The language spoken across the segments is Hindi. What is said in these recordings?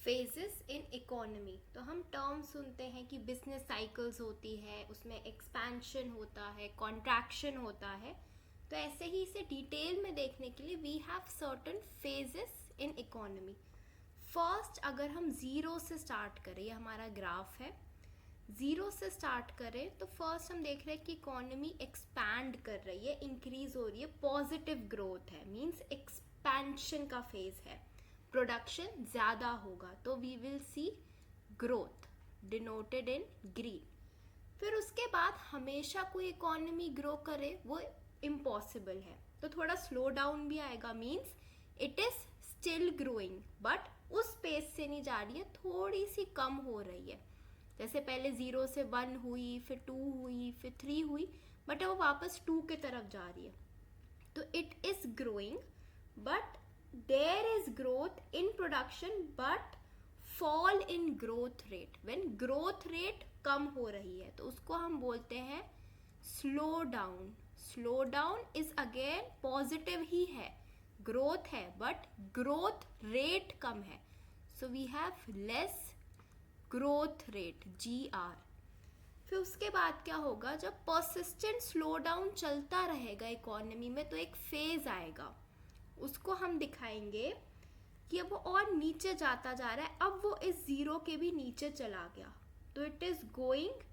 Phases in economy. तो हम टर्म सुनते हैं कि बिजनेस साइकिल्स होती है, उसमें एक्सपेंशन होता है, कॉन्ट्रैक्शन होता है। तो ऐसे ही इसे डिटेल में देखने के लिए we have certain phases in economy. First अगर हम ज़ीरो से स्टार्ट करें, ये हमारा ग्राफ है, ज़ीरो से स्टार्ट करें तो फर्स्ट हम देख रहे हैं कि इकोनॉमी एक्सपैंड कर रही है, इंक्रीज हो रही है, पॉजिटिव ग्रोथ है, मीन्स एक्सपेंशन का फेज है, प्रोडक्शन ज़्यादा होगा तो we will see growth denoted in green. फिर उसके बाद हमेशा कोई इकोनॉमी ग्रो करे वो इम्पॉसिबल है, तो थोड़ा स्लो डाउन भी आएगा, means it is still growing but उस पेस से नहीं जा रही है, थोड़ी सी कम हो रही है। जैसे पहले 0 से 1 हुई, फिर 2 हुई, फिर 3 हुई, बट वो वापस 2 की तरफ जा रही है। तो it is growing but there is growth in production but fall in growth rate. When growth rate कम हो रही है तो उसको हम बोलते हैं slow down. Slow down is again positive ही है, ग्रोथ है बट ग्रोथ रेट कम है, so we have less growth rate GR। फिर उसके बाद क्या होगा, जब परसिस्टेंट स्लो डाउन चलता रहेगा इकोनॉमी में तो एक फेज आएगा, उसको हम दिखाएंगे कि अब वो और नीचे जाता जा रहा है, अब वो इस ज़ीरो के भी नीचे चला गया, तो it is going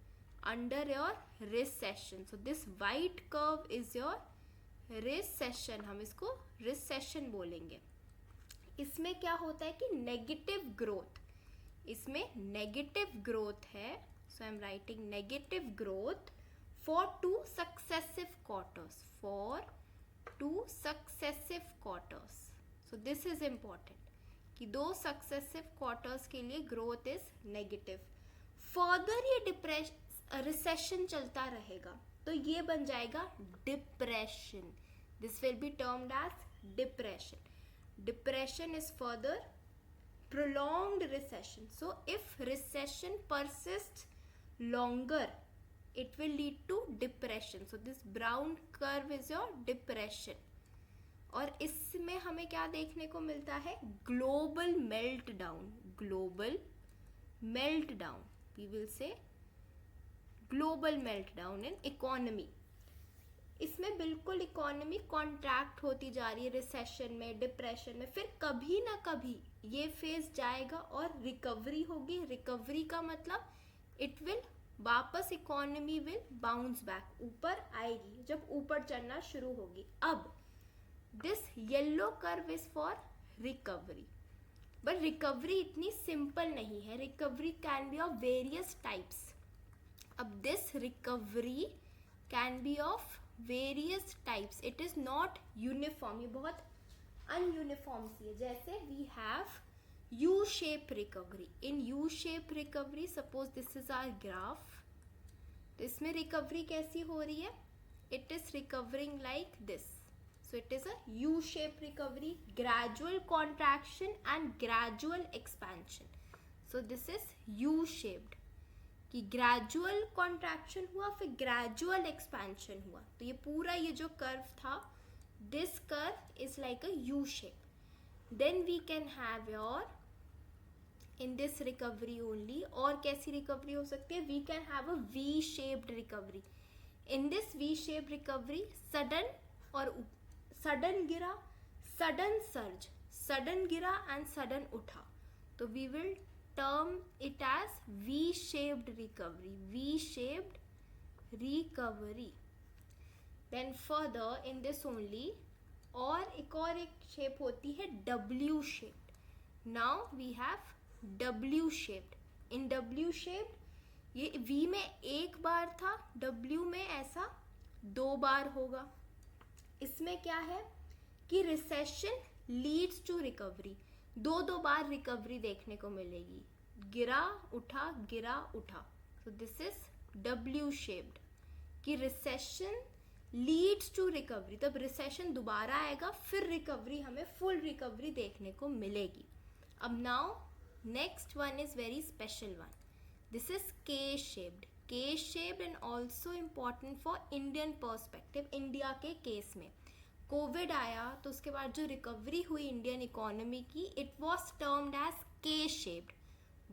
under your recession. So this white curve is your recession, हम इसको रिसेशन बोलेंगे। इसमें क्या होता है कि नेगेटिव ग्रोथ, इसमें नेगेटिव ग्रोथ है, so I am writing negative growth for 2 successive quarters, for 2 successive quarters. So this is important कि 2 सक्सेसिव क्वार्टर्स के लिए ग्रोथ इज नेगेटिव। फर्दर ये रिसेशन चलता रहेगा तो ये बन जाएगा depression, this will be termed as depression. Depression is further prolonged recession. So if recession persists longer, it will lead to depression. So this brown curve is your depression. और इसमें हमें क्या देखने को मिलता है, global meltdown. Global meltdown, we will say global meltdown in economy. इसमें बिल्कुल इकोनॉमी कॉन्ट्रैक्ट होती जा रही है रिसेशन में, डिप्रेशन में, फिर कभी ना कभी ये फेज जाएगा और रिकवरी होगी। रिकवरी का मतलब इट विल वापस इकोनॉमी विल बाउंस बैक, ऊपर आएगी जब ऊपर चढ़ना शुरू होगी। अब this yellow curve is for recovery, but recovery इतनी सिंपल नहीं है, recovery can be of various types. अब this recovery can be of various types, it is not uniform, ये बहुत अनयूनिफॉर्म सी है। जैसे we have U shape recovery. In U shape recovery, suppose this is our graph, तो इसमें रिकवरी कैसी हो रही है, it is recovering like this. So it is a U shape recovery, gradual contraction and gradual expansion. So this is U shaped, कि ग्रेजुअल कॉन्ट्रैक्शन हुआ फिर ग्रेजुअल एक्सपेंशन हुआ। तो ये पूरा ये जो कर्व था, this curve is like a U shape. Then we can have your in this recovery only, और कैसी रिकवरी हो सकती है, we can have a V shaped recovery. In this V shaped recovery sudden और सडन गिरा, सडन सर्ज, सडन गिरा एंड सडन उठा, तो we will term it as V-shaped recovery, V-shaped recovery. Then further in this only, और एक shape होती है W-shaped. Now we have W-shaped. In W-shaped ये V में एक बार था, W में ऐसा 2 बार होगा। इसमें क्या है कि रिसेशन लीड्स टू रिकवरी, 2 बार रिकवरी देखने को मिलेगी, गिरा उठा गिरा उठा। So this is W shaped, कि रिसेशन लीड्स टू रिकवरी, तब रिसेशन दोबारा आएगा फिर रिकवरी, हमें फुल रिकवरी देखने को मिलेगी। अब now next one is very special one, this is K shaped. K shaped and also important for Indian perspective. India के केस में कोविड आया तो उसके बाद जो रिकवरी हुई इंडियन इकोनॉमी की, it was termed as K shaped.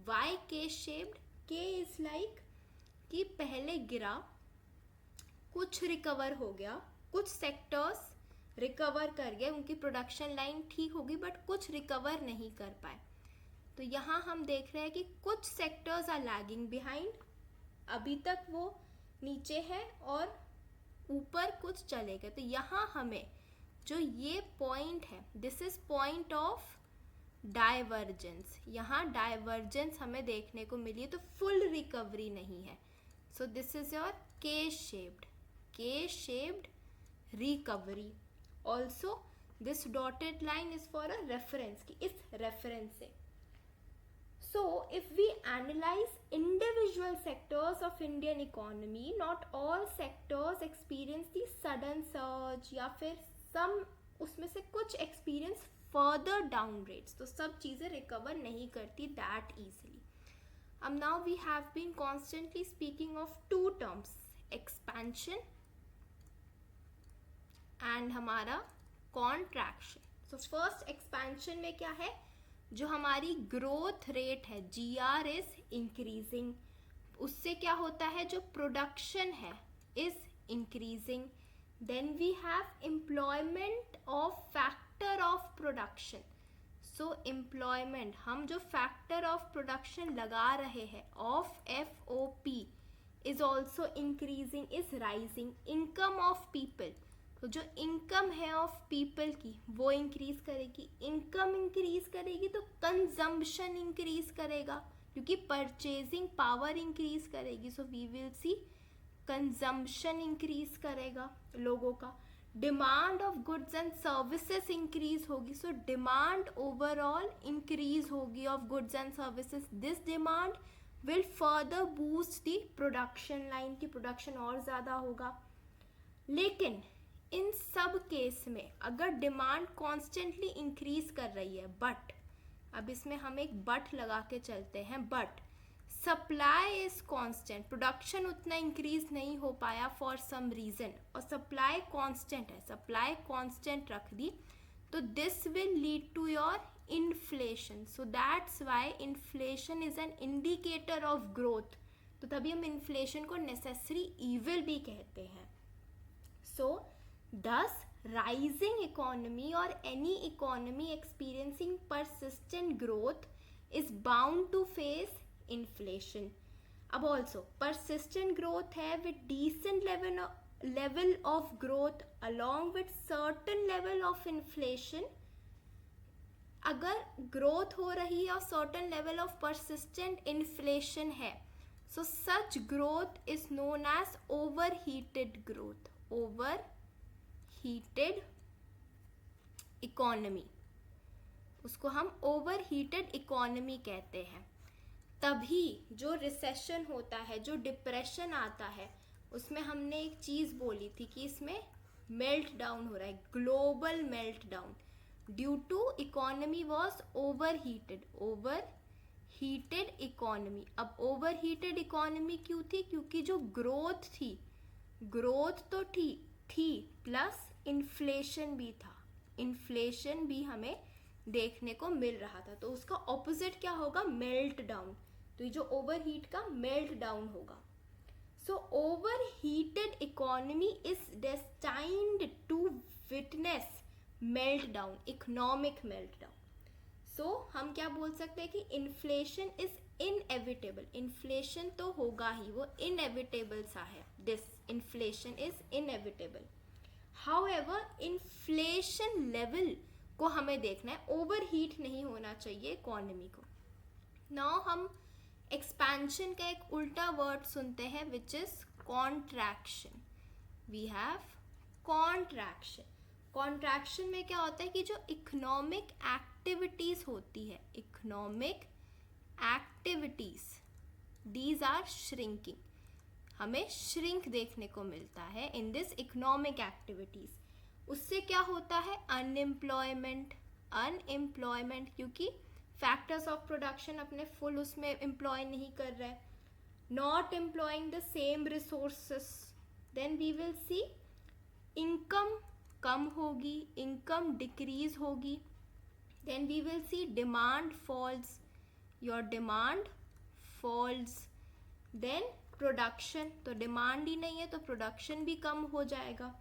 Why K shaped? K is like कि पहले गिरा, कुछ रिकवर हो गया, कुछ सेक्टर्स रिकवर कर गए, उनकी प्रोडक्शन लाइन ठीक होगी, बट कुछ रिकवर नहीं कर पाए. तो यहाँ हम देख रहे हैं कि कुछ सेक्टर्स आर लैगिंग बिहाइंड, अभी तक वो नीचे है, और ऊपर कुछ चले गए. तो यहाँ हमें जो ये पॉइंट है, this is point of divergence. यहाँ डाइवर्जेंस हमें देखने को मिली है, तो फुल रिकवरी नहीं है. सो दिस इज योर के shaped recovery. Also this dotted line is for a reference, कि इस रेफरेंस से. So, if we analyze individual sectors of Indian economy, not all sectors experience the sudden surge, या फिर some उसमें से कुछ experience further down rates. तो सब चीज़ें recover नहीं करती that easily. Now we have been constantly speaking of two terms, expansion and हमारा contraction. So first expansion में क्या है, जो हमारी ग्रोथ रेट है GR इज इंक्रीजिंग, उससे क्या होता है, जो प्रोडक्शन है is increasing. Then we have employment of factor of production. So employment, हम जो फैक्टर ऑफ प्रोडक्शन लगा रहे हैं of FOP is also increasing, is rising. Income of people, तो जो इनकम है ऑफ पीपल की वो इंक्रीज करेगी. इनकम इंक्रीज करेगी तो कंजम्पशन इंक्रीज करेगा, क्योंकि परचेजिंग पावर इंक्रीज करेगी. So we will see consumption increase करेगा लोगों का. Demand of goods and services increase होगी. सो डिमांड ओवरऑल इंक्रीज होगी of goods and services. This demand will further boost the production line, की प्रोडक्शन और ज़्यादा होगा. लेकिन इन सब केस में अगर डिमांड कॉन्स्टेंटली इंक्रीज कर रही है, बट अब इसमें हम एक बट लगा के चलते हैं, but supply is constant, production उतना इंक्रीज नहीं हो पाया फॉर सम रीजन, और सप्लाई कांस्टेंट है, सप्लाई कांस्टेंट रख दी, तो this will lead to your inflation. So that's why inflation is an indicator of growth. तो तभी हम इन्फ्लेशन को नेसेसरी इविल भी कहते हैं. सो thus rising economy or any economy experiencing persistent growth is bound to face inflation. अब also persistent growth है with decent level of growth along with certain level of inflation. अगर growth हो रही है और certain level of persistent inflation है, so such growth is known as overheated growth. Overheated economy, उसको हम overheated economy कहते हैं. तभी जो रिसेशन होता है, जो डिप्रेशन आता है, उसमें हमने एक चीज़ बोली थी कि इसमें मेल्ट डाउन हो रहा है, global meltdown, due to economy was overheated. Overheated economy. अब ओवरहीटेड इकोनॉमी क्यों थी? क्योंकि जो ग्रोथ थी, ग्रोथ तो थी प्लस इन्फ्लेशन भी था, इन्फ्लेशन भी हमें देखने को मिल रहा था. तो उसका ऑपोजिट क्या होगा? Meltdown. तो ये जो ओवरहीट का मेल्ट डाउन होगा. So overheated economy is destined to witness meltdown, economic meltdown. सो हम क्या बोल सकते हैं कि इन्फ्लेशन इज इनएविटेबल. इन्फ्लेशन तो होगा ही, वो इनएविटेबल सा है. This inflation is inevitable. However inflation level को हमें देखना है, ओवरहीट नहीं होना चाहिए इकोनॉमी को. नाउ हम एक्सपेंशन का एक उल्टा वर्ड सुनते हैं which is contraction. We have contraction. Contraction में क्या होता है कि जो इकोनॉमिक एक्टिविटीज होती है, economic activities, these are shrinking. हमें श्रिंक देखने को मिलता है इन दिस इकोनॉमिक एक्टिविटीज. उससे क्या होता है? अनएम्प्लॉयमेंट. अनएम्प्लॉयमेंट क्योंकि फैक्टर्स ऑफ प्रोडक्शन अपने फुल उसमें एम्प्लॉय नहीं कर रहे, not employing the same resources. Then we will see income कम होगी, इनकम डिक्रीज होगी. Then we will see demand falls. Your demand falls, then production, तो डिमांड ही नहीं है तो प्रोडक्शन भी कम हो जाएगा.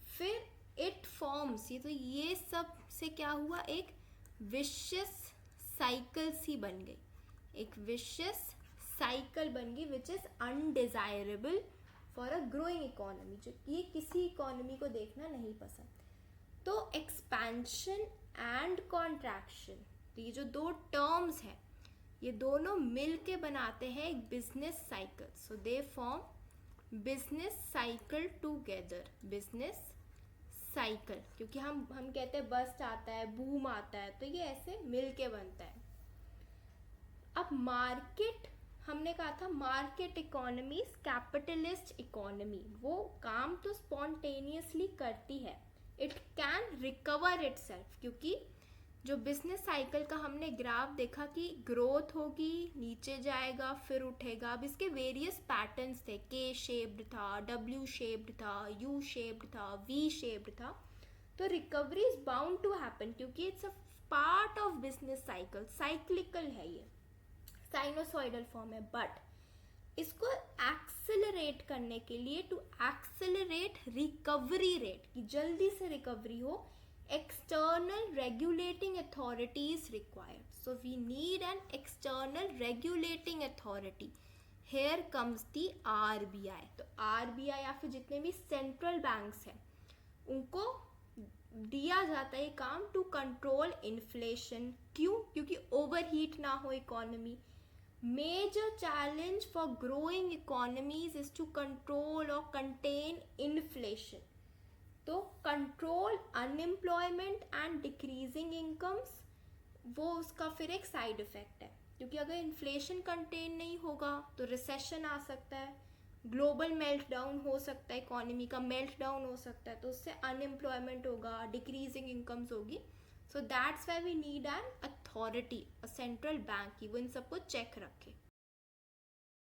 फिर इट फॉर्म्स, ये तो ये सब से क्या हुआ, एक विशियस साइकिल सी बन गई, एक विशियस साइकिल बन गई which is undesirable for a growing economy, जो ये किसी इकोनॉमी को देखना नहीं पसंद. तो एक्सपेंशन एंड कॉन्ट्रैक्शन, तो ये जो दो टर्म्स हैं ये दोनों मिल के बनाते हैं एक business cycle. So they form business cycle together, business cycle, क्योंकि हम कहते हैं बस्ट आता है, बूम आता है, तो ये ऐसे मिल के बनता है. अब मार्केट, हमने कहा था मार्केट इकोनॉमी कैपिटलिस्ट इकोनॉमी, वो काम तो स्पॉन्टेनियसली करती है, इट कैन रिकवर इटसेल्फ, क्योंकि जो बिजनेस साइकिल का हमने ग्राफ देखा कि ग्रोथ होगी, नीचे जाएगा, फिर उठेगा. अब इसके वेरियस पैटर्न्स थे, के शेप्ड था, डब्ल्यू शेप्ड था, यू शेप्ड था, वी शेप्ड था. तो recovery is bound to happen, क्योंकि it's a part of business cycle, cyclical है ये, साइनोसॉइडल फॉर्म है. बट इसको एक्सेलरेट करने के लिए, टू एक्सेलरेट रिकवरी रेट, कि जल्दी से रिकवरी हो, external regulating authority is required. So we need an external regulating authority. Here comes the RBI. तो RBI या फिर जितने भी सेंट्रल बैंक्स हैं उनको दिया जाता है काम टू कंट्रोल इन्फ्लेशन. क्यों? क्योंकि ओवरहीट ना हो economy. Major challenge for growing economies is to control और कंटेन इन्फ्लेशन. तो control unemployment and decreasing incomes, वो उसका फिर एक साइड इफेक्ट है, क्योंकि अगर इन्फ्लेशन कंटेन नहीं होगा तो रिसेशन आ सकता है, ग्लोबल मेल्ट डाउन हो सकता है, इकोनॉमी का मेल्ट डाउन हो सकता है, तो उससे अनएम्प्लॉयमेंट होगा, डिक्रीजिंग इनकम्स होगी. So that's why we need an authority, a central bank की वो इन सबको चेक रखे.